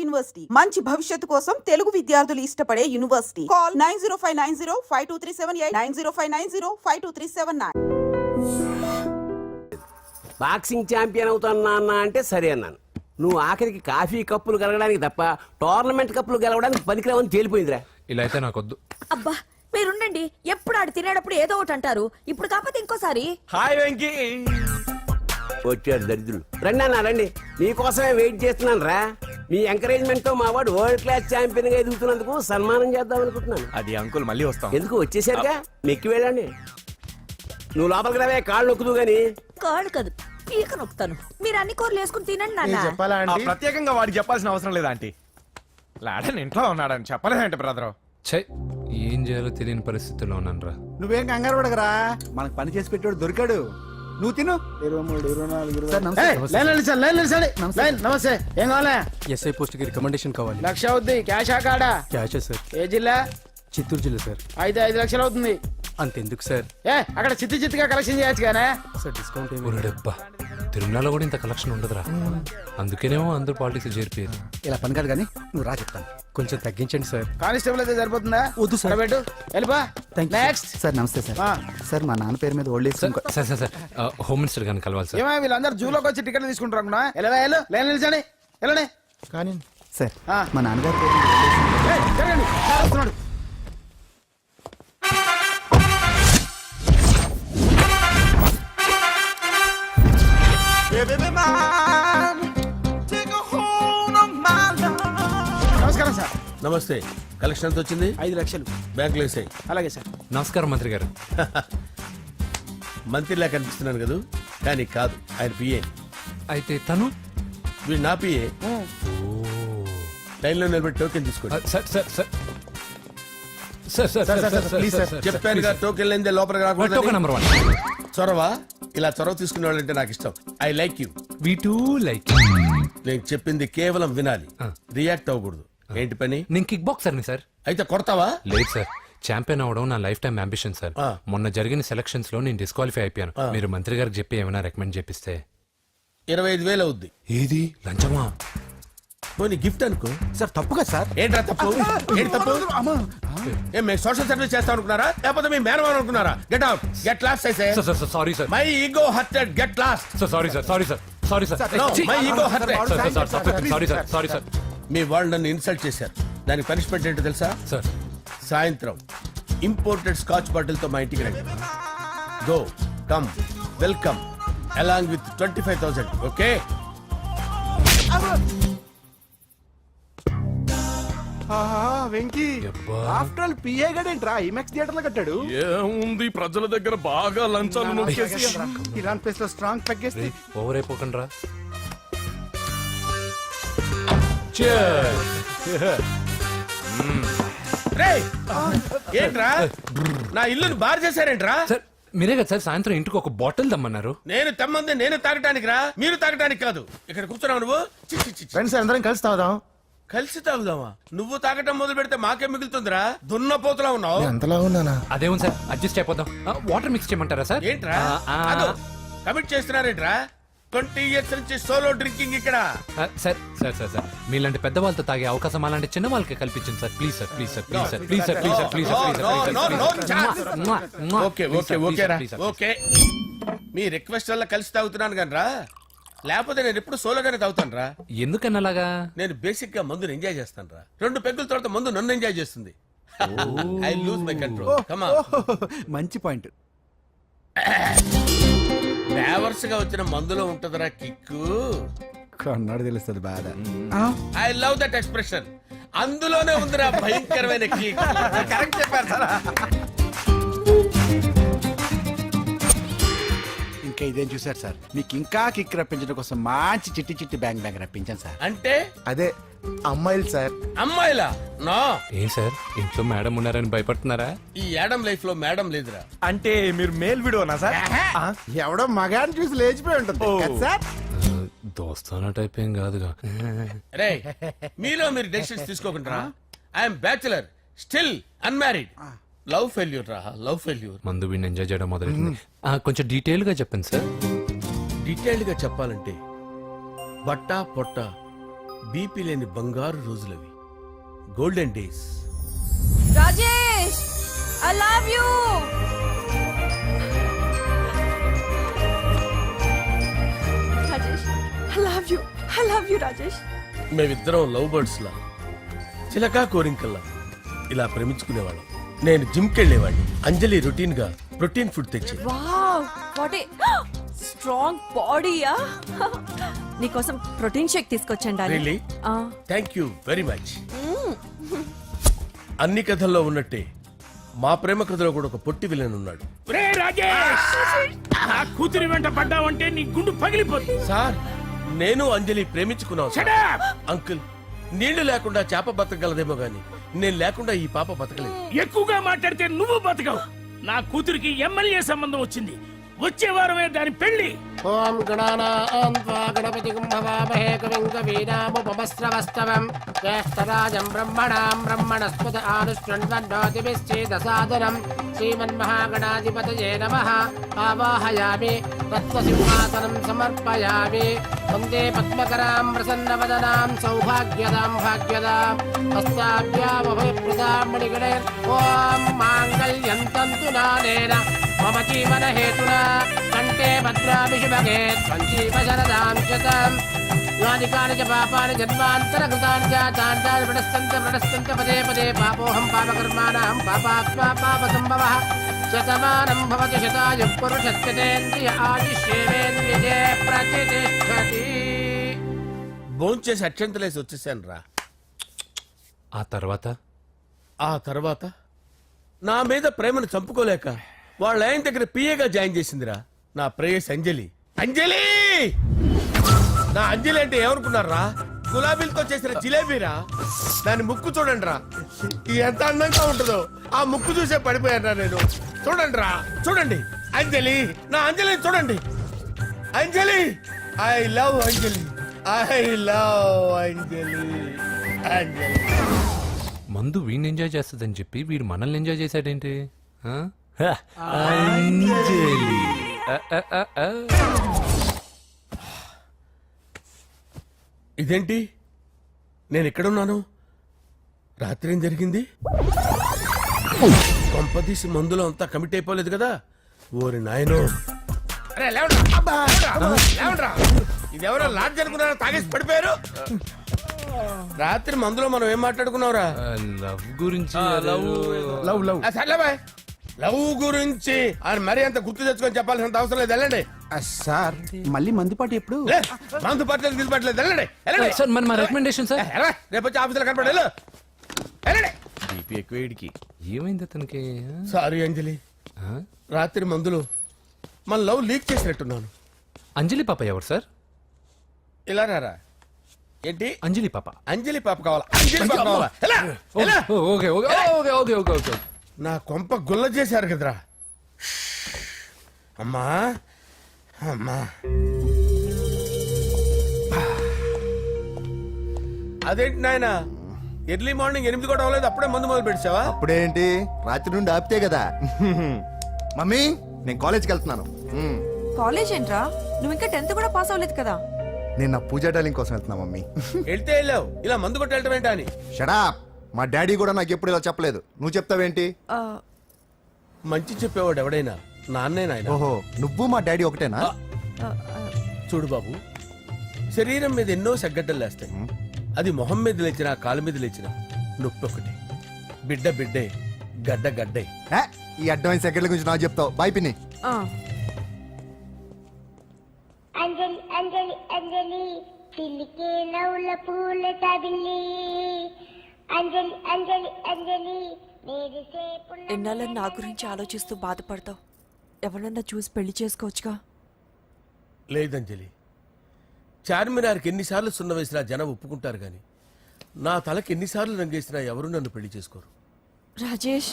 University మంచి భవిష్యత్తు కోసం తెలుగు విద్యార్థులు ఇష్టపడే యూనివర్సిటీ. కాల్ 9059052378 9059052379. బాక్సింగ్ ఛాంపియన్ అవుతానా అన్న అంటే సరే అన్నాను. నువ్వు ఆఖరికి కాఫీ కప్పులు గెలవడానికి తప్ప టోర్నమెంట్ కప్పులు గెలవడానికి పనికిరావని తేలిపోయిందిరా. ఇలా అయితే నాకొద్దు. అబ్బా మీరుండండి, ఎప్పుడు ఆడు తినేటప్పుడు ఏదో ఒకటి అంటారు. ఇప్పుడు కాకపోతే ఇంకోసారి. హాయ్ వెంకీ. వచ్చాడు దరిద్రులు. రండి అన్న రండి, మీకోసమే వెయిట్ చేస్తున్నాను రా. మీ ఎంకరేజ్మెంట్ తో మా వాడు వరల్డ్ క్లాస్ ఛాంపియన్ గా ఎదుగుతున్నందుకు సన్మానం చేద్దాం అనుకుంటున్నాను. అది అంకుల్ మళ్ళీ వస్తాం. ఎందుకు వచ్చేసరిగా మెక్కి వెళ్ళండి. నువ్వు లోపలికి రావే, కాళ్ళు నొక్కుదు గాని. కాళ్ళు కాదు పీక నొక్కుతాను. మీరు అన్ని కూరలు వేసుకుని తినండి నాన్న. ప్రత్యేకంగా వాడికి చెప్పాల్సిన అవసరం లేదా ఆంటీ? లాడన్ ఇంట్లో ఉన్నాడని చెప్పలేదంటే బ్రదర్. ఛై, ఏం చేయాలో తెలియని పరిస్థితుల్లో ఉన్నాను రా. నువ్వేం కంగారు పడకరా, మనకు పని చేసి పెట్టాడు దొరికాడు. నువ్వు తిను. 23, 24, నమస్తే. ఏం కావాలా? ఎస్ఐ పోస్ట్ కి రికమెండేషన్ కావాలి. 1,00,000 అవుద్ది. క్యాషా కాడా? క్యాషే సార్. ఏ జిల్లా? చిత్తూరు జిల్లా సార్. 5 లక్షలు అవుతుంది. అంతెందుకు సార్? అక్కడ చిత్తుగా కలెక్షన్ చేయొచ్చు కానీ సార్ డిస్కౌంట్ ఒరేడబ్బా, తిరుమలలో కూడా ఇంత కలెక్షన్ ఉండదురా. అందుకేనేమో అందరూ పాలిటిక్స్ చేరిపోయారు. ఇలా పని కాదు కానీ నువ్వు రా చెప్తాను. కొంచెం తగ్గించండి సార్. కానిస్టేబుల్ అయితే సరిపోతుందా? వద్దు సార్. పెట్టు వెళ్ళిపా. నెక్స్ట్ సార్ నమస్తే సార్. సార్ మా నాన్న పేరు మీద old age sir sir sir home minister గారిని కలవాలి సార్. ఏమో వీళ్ళందరూ జూలోకి వచ్చి టికెట్లు తీసుకుంటారు అనుకున్నా. ఎలా లైన్ నిలిచండి. వెళ్ళండి కానీ సార్ మా నాన్నగారి పేరు మీద జరగండి. వస్తున్నాడు. నమస్కారం సార్. నమస్తే. కలెక్షన్ ఎంత వచ్చింది? 5 లక్షలు. బ్యాంకులో వేసాయి. అలాగే సార్. నమస్కారం మంత్రి గారు. మంత్రిలా కనిపిస్తున్నాను కదా, కానీ కాదు, ఆయన పిఏ. అయితే తను వీడు నా పిఏ. లైన్లో నిలబెట్టి టోకెన్ తీసుకోండి. Sir sir sir sir sir please sir. చెప్పాను కదా, టోకెన్ లేనిదే లోపలికి టోకెన్ రాకూడదు. నెంబర్ 1. చొరవ, ఇలా చొరవ తీసుకునే వాళ్ళంటే నాకు ఇష్టం. I like you. We two like. నేను చెప్పింది కేవలం వినాలి, రియాక్ట్ అవ్వకూడదు. ఏంటి పని? నేను కిక్ బాక్సర్ని సార్. అయితే కొడతావా? లేదు సార్, ఛాంపియన్ అవడం నా లైఫ్ టైం అంబిషన్ సార్. మొన్న జరిగిన సెలక్షన్స్ లో నేను డిస్క్వాలిఫై అయిపోయాను. మీరు మంత్రి గారికి చెప్పి ఏమైనా రికమెండ్ చేపిస్తే. 25,000 అవుద్ది. ఏది లంచమా? పోనీ గిఫ్ట్ అనుకో. సార్ తప్పుగా సార్. ఏంట్రా తప్పు? ఏంటి తప్పు? ఏం మేము సోషల్ సర్వీస్ చేస్తాం అనుకున్నారా, లేకపోతే మీ మేనమాన్ అనుకున్నారా? Get out, get lost. Sorry sir. My ego hurted, get lost. Sorry sir. Sorry sir. Sorry sir. My ego hurted. Sorry sir. Sorry sir. మీ వాళ్ళు నన్ను ఇన్సల్ట్ చేశారు. దానికి పనిష్మెంట్ ఏంటో తెలుసా? సార్ సాయంత్రం ఇంపోర్టెడ్ స్కాచ్ బాటిల్ తో మా ఇంటికి రండి. Go come welcome along with 25,000. Okay? Venky after all PA గడేంట్రా ఇమెక్స్ థియేటర్ లో కట్టాడు. ఏముంది, ప్రజల దగ్గర బాగా లంచాలు నొక్కేసి ఇరాన్ ప్లేస్ లో స్ట్రాంగ్ తగ్గేస్తే ఓవర్ అయిపోకండి రా. రేయ్, ఏంట్రా నా ఇల్లుని బార్ చేశారేంట్రా? సార్ మీరే కదా సార్ సాయంత్రం ఇంటికి ఒక బాటిల్ దమ్మన్నారు. నేను తెమ్మంది నేను తాగటానికి రా, మీరు తాగటానికి కాదు. ఇక్కడ కూర్చున్నావు నువ్వు. ఫ్రెండ్స్ అందరం కలిసి తాగుదాం. కలిసి తాగుదామా? నువ్వు తాగటం మొదలు పెడితే మాకే మిగులుతుందిరా. దున్నపోతులా ఉన్నావు. ఎంతలా ఉన్నానా? అదేమో సార్ అడ్జస్ట్ అయిపోదాం. వాటర్ మిక్స్ చేయమంటారా సార్? ఏంట్రా కమిట్ చేస్తున్నారేంట్రా? 20 years నుంచి సోలో డ్రింకింగ్ ఇక్కడ. సార్ సార్ సార్ సార్ మీలాంటి పెద్ద వాళ్ళతో తాగే అవకాశం అలాంటి చిన్న వాళ్ళకి కల్పించండి sir. Please sir. Please sir. Please sir. Please sir. Please sir. Please sir. Okay okay okay రా. ఓకే, మీ రిక్వెస్ట్ వల్ల కలిసి తాగుతున్నాను కానీ రా, లేకపోతే నేను ఎప్పుడు సోలోగానే తాగుతాను రా. ఎందుకన్నా అలాగా? నేను బేసిక్ గా మందుని ఎంజాయ్ చేస్తాను రా. 2 పెగ్గుల తర్వాత మందు నన్ను ఎంజాయ్ చేస్తుంది. I lose my control. Come on. మంచి పాయింట్. ఫ్లేవర్స్ గా వచ్చిన మందులో ఉంటదిరా కిక్కు. కన్నాడు తెలుస్తుంది బాధ. I love that expression. అందులోనే ఉందిరా భయంకరమైన కిక్. కరెక్ట్ చెప్పారు సార్. ఇంకా ఇదేం చూసారు సార్, మీకు ఇంకా కిక్ రప్పించడం కోసం మంచి చిట్టి చిట్టి బ్యాంగ్ రప్పించాను సార్. అంటే అదే అమ్మాయిలు సార్. అమ్మాయిలా? నో. ఏం సార్ ఇంట్లో మేడం ఉన్నారని భయపడుతున్నారా? ఈ యాడమ్ లైఫ్ లో మేడం లేదురా. అంటే మీరు మేల్ వీడియోనా సార్? ఎవడో మగాన్ని చూసి లేచిపోయి ఉంటుంది కదా సార్. దోస్తానా టైప్ ఏం కాదుగా. రే, మీలో మీరు డెసిషన్స్ తీసుకోకుండా. I'm bachelor, still unmarried. Love failure రా, లవ్ ఫెయిల్యూర్. మందు వీడిని ఎంజాయ్ చేయడం మొదలైంది. కొంచెం డీటెయిల్ గా చెప్పండి సార్. డీటెయిల్డ్ గా చెప్పాలంటే బట్టా పొట్ట బీపీ లేని బంగారు రోజులవి, golden days. Rajesh I love you. Rajesh I love you, I love you Rajesh. మేమిద్దరం లవ్ బర్డ్స్ లా, చిలకా కోరింకల్లా ఇలా ప్రేమించుకునేవాళ్ళం. నేను జిమ్కి వెళ్ళేవాడిని, అంజలి రొటీన్ గా ప్రోటీన్ ఫుడ్ తెచ్చి. వావ్ వాట్ ఏ స్ట్రాంగ్ బాడీయా. నీకోసం ప్రోటీన్ షేక్ తీసుకొచ్చండి Really? Thank you very much. అన్ని కథల్లో ఉన్నట్టే మా ప్రేమ కథలో కూడా ఒక పొట్టి విలన్ ఉన్నాడు. కూతురి వెంట పడ్డావంటే నీ గుండు పగిలిపోతుంది. సార్ నేను అంజలి ప్రేమించుకున్నాను సార్. అంకుల్, నీళ్లు లేకుండా చేప బతకగలదేమో గాని నేను లేకుండా ఈ పాప బతకలేదు. ఎక్కువగా మాట్లాడితే నువ్వు బతకవు. నా కూతురికి ఎమ్మెల్యే సంబంధం వచ్చింది, వచ్చే వారమే దాని పెళ్లి. ఓం గణానాన్వా గణపతిం భవామహే కవిం కవీనాముపమస్రవస్తవం జ్యేష్ఠరాజం బ్రహ్మణాం బ్రహ్మణస్పద ఆనుష్ణ్వన్నోతిభిశ్చేదసాదనం శ్రీమన్మహాగణాధిపతయే నమః. ఆవాహయామి తత్వసింహాసనం సమర్పయామి. వందే పద్మకరాం ప్రసన్నవదనాం సౌభాగ్యదాం భాగ్యదాం హస్తాభ్యామభయప్రదాం మణిగణే. ఓం మాంగళ్యం తంతు నానేన మమ జీవన హేతునా కంటే భద్రామి శుభగే త్వం జీవ శరదాం శతం. యాని కాని చ పాపాని జన్మాంతర కృతాని చాతాని ప్రణశ్యంత పదే పదే పాపోహం పాపకర్మాణం పాపాత్మా పాప సంభవః. శతమానం భవతి శతాయుః పురుషస్యేంద్రియ ఆయుష్యేంద్రియే ప్రతిష్టతి. భోంచేసి అక్షంతలేసి వచ్చేసాను రా. ఆ తర్వాత ఆ తర్వాత నా మీద ప్రేమను చంపుకోలేక వాళ్ళ ఆయన దగ్గర పిఏగా జాయిన్ చేసిందిరా నా ప్రేయస్ అంజలి. అంజలి, నా అంజలి అంటే ఏమనుకున్నారా? గులాబీలతో చేసిన జిలేబీరా. దాని ముక్కు చూడండి రా, ఎంత అందంగా ఉంటుందో. ఆ ముక్కు చూసే పడిపోయారా నేను. చూడండి రా, చూడండి అంజలి, నా అంజలిని చూడండి. Anjali, I love Anjali, I love Anjali. Anjali మందు వీడిని ఎంజాయ్ చేస్తుందని చెప్పి వీడు మనల్ని ఎంజాయ్ చేశాడేంటి? ఆ? అంజలి. ఇదేంటి, నేను ఎక్కడున్నాను? రాత్రి ఏం జరిగింది? కొంపదీసి మందులో అంతా కమిట్ అయిపోలేదు కదా? ఓరి నాయనో. అరే లేవండ్రా. అబ్బా, లేవండ్రా. ఇదెవరో లాడ్జ్ అనుకున్నారా? తాగేసి పడిపోయారు. రాత్రి మందులో మనం ఏం మాట్లాడుకున్నావురా? లవ్ గురించి లవ్ లవ్ సర్లే బాయ్. లవ్ గురించి ఆయన మరీ అంత గుర్తు తెచ్చుకొని చెప్పాల్సినంత అవసరం లేదు. వెళ్ళండి. సార్ మళ్ళీ మందుపాటి ఎప్పుడు? లే, మందు పట్టలేదు తీసుపట్టలేదు. వెళ్ళండి, వెళ్ళండి. సార్ మన రికమెండేషన్ సార్. రేపు వచ్చి ఆఫీసులో కనపడి వెళ్ళు. వెళ్ళండి. బీపీ ఎక్కువ వీడికి. ఏమైంది అతనికి? సారీ అంజలి, ఆ? రాత్రి మందులో మన లవ్ లీక్ చేసినట్టున్నాను. అంజలి పాప ఎవరు సార్? ఇలా రారా. ఏంటి అంజలి పాప. అంజలి పాప కావాలా? అంజలి పాప కావాలా? ఎలా? ఎలా? Okay okay okay okay okay okay. నా కొంప గుల్ల చేశారు కదరా. అమ్మా అమ్మా, అదేంటి నాయన, ఎర్లీ మార్నింగ్ 8 కూడా అవ్వలేదు, అప్పుడే మందు మొదలు పెట్టావా? అప్పుడేంటి, రాత్రి నుండి ఆపితే కదా. మమ్మీ నేను కాలేజ్కి వెళ్తున్నాను. కాలేజ్ ఏంట్రా, నువ్వు ఇంకా 10th కూడా పాస్ అవ్వలేదు కదా. నేను నా పూజా డాలింగ్ కోసం వెళ్తున్నా మమ్మీ. వెళ్తే వెళ్ళావు, ఇలా మందు కొట్టి వెళ్ళటం ఏంటా అని. షడా, మా డాడీ కూడా నాకు ఎప్పుడు ఇలా చెప్పలేదు. నువ్వు చెప్తావేంటి? మంచి చెప్పేవాడు ఎవడైనా నాన్నే నాయన. ఓహో, నువ్వు మా డాడీ ఒకటేనా? చూడు బాబు, శరీరం మీద ఎన్నో సగ్గడ్డలు లేస్తాయి. అది మొహం మీద లేచినా కాలు మీద లేచినా నొప్పి ఒకటి. బిడ్డ బిడ్డే, గడ్డ గడ్డే. ఏ, ఈ అడ్వాన్స్ సెకండ్ల గురించి నాకు చెప్తావు. బాయ్ పిన్ని. అంజలి అంజలి అంజలి పిల్లికే నవ్వుల పూల తబిల్లి. అంజలి అంజలి అంజలి ఎన్నాళ్ళని నా గురించి ఆలోచిస్తూ బాధపడతావు. ఎవరన్నా చూసి పెళ్లి చేసుకోవచ్చుగా. లేదంజలి, చార్మినార్కి ఎన్నిసార్లు సున్న వేసినా జనం ఒప్పుకుంటారు గాని నా తలకి ఎన్నిసార్లు రంగేసినా ఎవరు నన్ను పెళ్లి చేసుకోరు. Rajesh,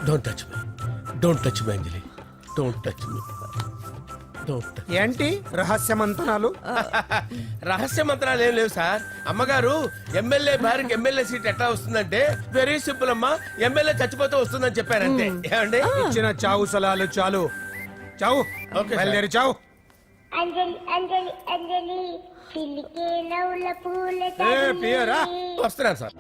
don't touch me, don't touch me Anjali, don't touch me. ఏంటి రహస్య మంతనాలు? రహస్య మంత్రాలు ఏం లేవు సార్. అమ్మగారు ఎమ్మెల్యే భార్యకి ఎమ్మెల్యే సీట్ ఎట్లా వస్తుందంటే వెరీ సింపుల్ అమ్మా, ఎమ్మెల్యే చచ్చిపోతే వస్తుందని చెప్పారంటే. ఏమండి? ఇచ్చిన చావు సలాలు చాలు. చావు, ఓకే సార్. బయలుదేరి చావు. అంజలి అంజలి అంజలి చిల్లికే నవ్వుల పూల పియరా తబిల్లి వస్తున్నాను సార్